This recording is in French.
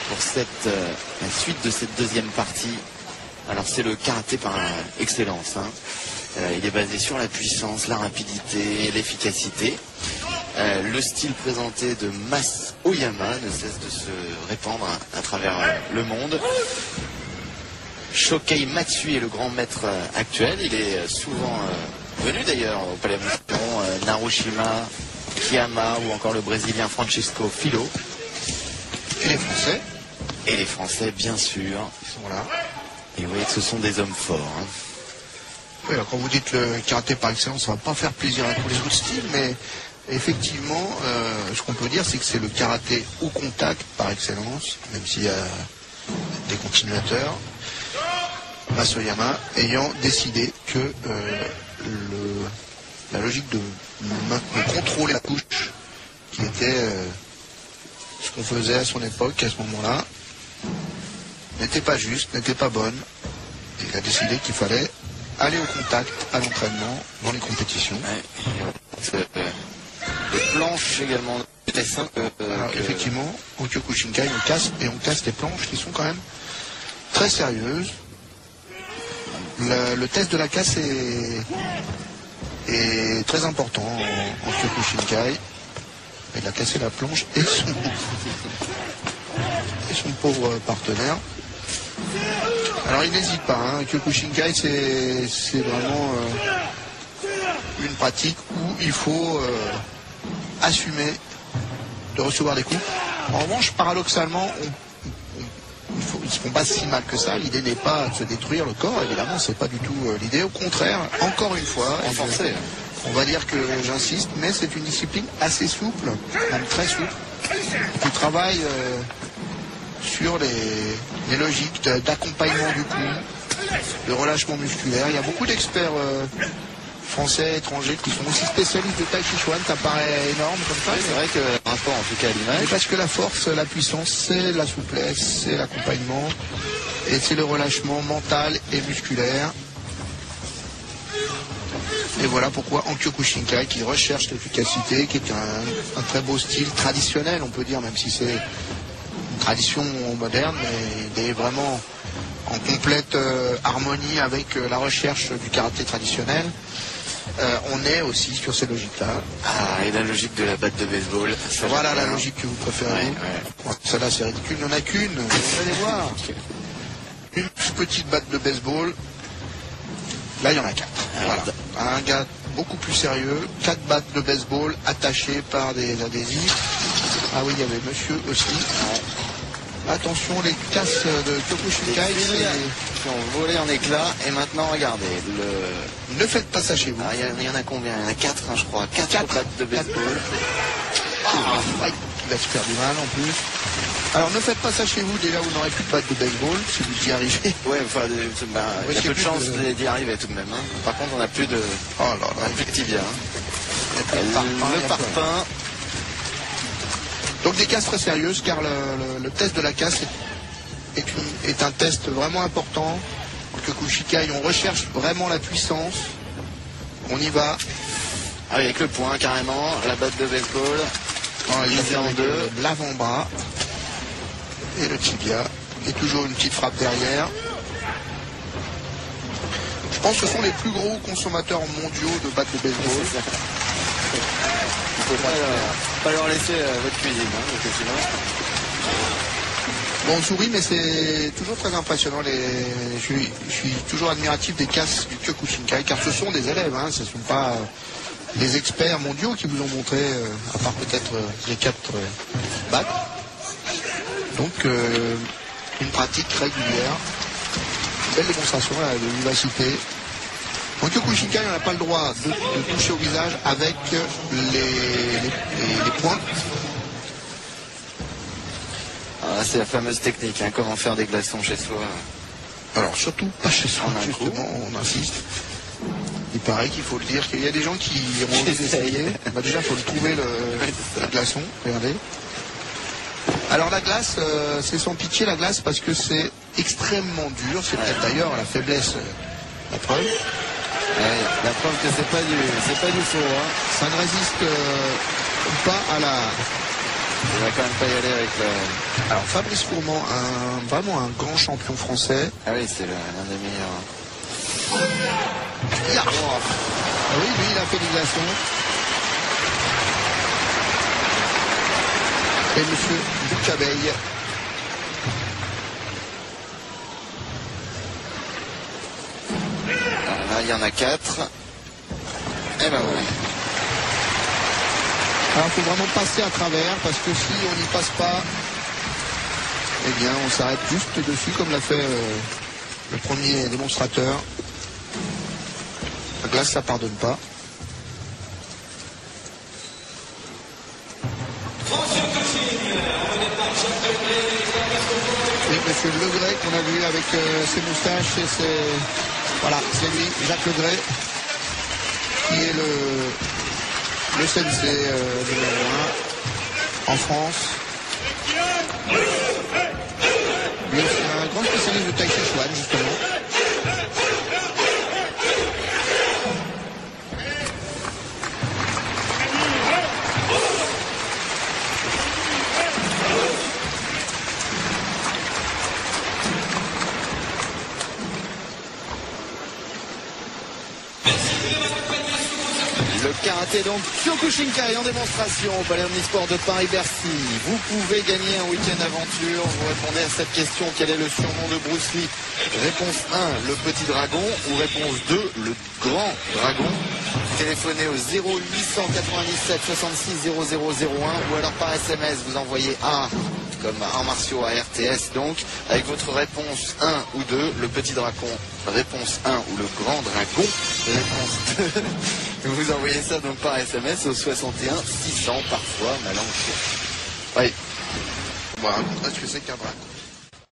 pour la suite de cette deuxième partie. Alors c'est le karaté par excellence, hein. Il est basé sur la puissance, la rapidité, l'efficacité. Le style présenté de Mas Oyama ne cesse de se répandre à travers le monde. Shokei Matsui est le grand maître actuel. Il est souvent venu d'ailleurs au Palais Mousseron, Narushima, Kiyama ou encore le Brésilien Francisco Filo. Et les Français. Et les Français, bien sûr. Ils sont là. Et vous voyez que ce sont des hommes forts, hein. Oui, alors quand vous dites le karaté par excellence, ça va pas faire plaisir à tous les autres styles, mais effectivement, ce qu'on peut dire, c'est que c'est le karaté au contact par excellence, même s'il y a des continuateurs. Mas Oyama ayant décidé que la logique de contrôler la touche, qui était ce qu'on faisait à son époque, à ce moment-là, n'était pas juste, n'était pas bonne. Et il a décidé qu'il fallait aller au contact, à l'entraînement, dans les compétitions. Ouais. Les planches également. Alors, effectivement, au Kyokushinkai, on casse les planches qui sont quand même très sérieuses. Le test de la casse est très important en Kyokushinkai. Il a cassé la planche et son pauvre partenaire. Alors il n'hésite pas, hein. Kyokushinkai c'est vraiment une pratique où il faut assumer de recevoir des coups. En revanche, paradoxalement, ils ne se font pas si mal que ça. L'idée n'est pas de se détruire le corps, évidemment, c'est pas du tout l'idée. Au contraire, encore une fois, on va dire que j'insiste, mais c'est une discipline assez souple, même très souple, qui travaille sur les logiques d'accompagnement du coup, de relâchement musculaire. Il y a beaucoup d'experts français, étrangers qui sont aussi spécialistes de Tai Chi Chuan. Ça paraît énorme comme ça. Oui, c'est vrai que rapport en tout cas à l'image. Mais parce que la force, la puissance, c'est la souplesse, c'est l'accompagnement et c'est le relâchement mental et musculaire. Et voilà pourquoi en Kyokushinkai, qui recherche l'efficacité, qui est un très beau style traditionnel, on peut dire, même si c'est une tradition moderne, mais il est vraiment en complète harmonie avec la recherche du karaté traditionnel. On est aussi sur ces logiques-là. Ah, et la logique de la batte de baseball. Voilà la logique que vous préférez. Ouais. Celle-là, c'est ridicule. Il n'y en a qu'une. Vous allez voir. Une petite batte de baseball. Là, il y en a 4. Voilà. Un gars beaucoup plus sérieux. 4 battes de baseball attachées par des adhésifs. Ah oui, il y avait monsieur aussi. Attention, les casses de Kyokushinkai qui ont volé en éclats. Et maintenant, regardez. Ne faites pas ça chez vous. Il y en a combien? Il y en a 4, hein, je crois. 4 battes de baseball. Il va se faire du mal en plus. Alors ne faites pas ça chez vous, déjà vous n'aurez plus de batte de baseball si vous y arrivez. Ouais, enfin, il y a peu de chance d'y arriver tout de même, hein. Par contre, on n'a plus de plus de tibia, hein. Le parpaing. Donc des casses très sérieuses, car le test de la casse est un test vraiment important. En Kyokushinkai, on recherche vraiment la puissance. On y va. Ah, avec le poing carrément, la batte de baseball. Lisée en deux. L'avant-bras et le tibia. Et toujours une petite frappe derrière. Je pense que ce sont les plus gros consommateurs mondiaux de battes de baseball. Il ne faut pas leur laisser votre cuisine, hein, parce que sinon... Bon, on sourit, mais c'est toujours très impressionnant. Je suis toujours admiratif des casses du Kyokushinkai, car ce sont des élèves, hein, ce ne sont pas les experts mondiaux qui vous ont montré, à part peut-être les 4 battes. Donc, une pratique régulière, une belle démonstration là, de vivacité. En Kyokushinkai, on n'a pas le droit de toucher au visage avec les poings. Ah, c'est la fameuse technique, hein, comment faire des glaçons chez soi. Alors, surtout pas chez soi, justement, on insiste. Il paraît qu'il faut le dire, qu'il y a des gens qui ont envie d'essayer. Bah, déjà, il faut le trouver, le glaçon. Regardez. Alors, la glace, c'est sans pitié, la glace, parce que c'est extrêmement dur. C'est peut-être d'ailleurs la faiblesse, la preuve. La preuve que c'est pas du faux, hein. Ça ne résiste pas Il va quand même pas y aller avec le... Alors Fabrice Fourment, vraiment un grand champion français. Ah oui, c'est l'un des meilleurs. Ah oui, lui il a fait des glaçons. Et monsieur Boucabeille. Là, il y en a 4. Et ben ouais. Alors il faut vraiment passer à travers parce que si on n'y passe pas, eh bien on s'arrête juste dessus comme l'a fait le premier démonstrateur. La glace ça pardonne pas. Et monsieur Legray qu'on a vu avec ses moustaches et ses... Voilà, c'est lui, Jacques Legray, qui est le sensei numéro 1 en France. Lui c'est un grand spécialiste de Tai Chi Chuan justement. Le karaté donc Kyokushinkai en démonstration au Palais Omnisport de Paris-Bercy. Vous pouvez gagner un week-end aventure. Vous répondez à cette question: quel est le surnom de Bruce Lee? Réponse 1, le petit dragon. Ou réponse 2, le grand dragon. Téléphonez au 0897 66 0001 ou alors par SMS vous envoyez A comme arts martiaux à RTS donc avec votre réponse 1 ou 2, le petit dragon, réponse 1 ou le grand dragon, réponse 2. Vous envoyez ça donc par SMS au 61 600 parfois ma langue. Oui. Voilà, est-ce que c'est qu'un dragon?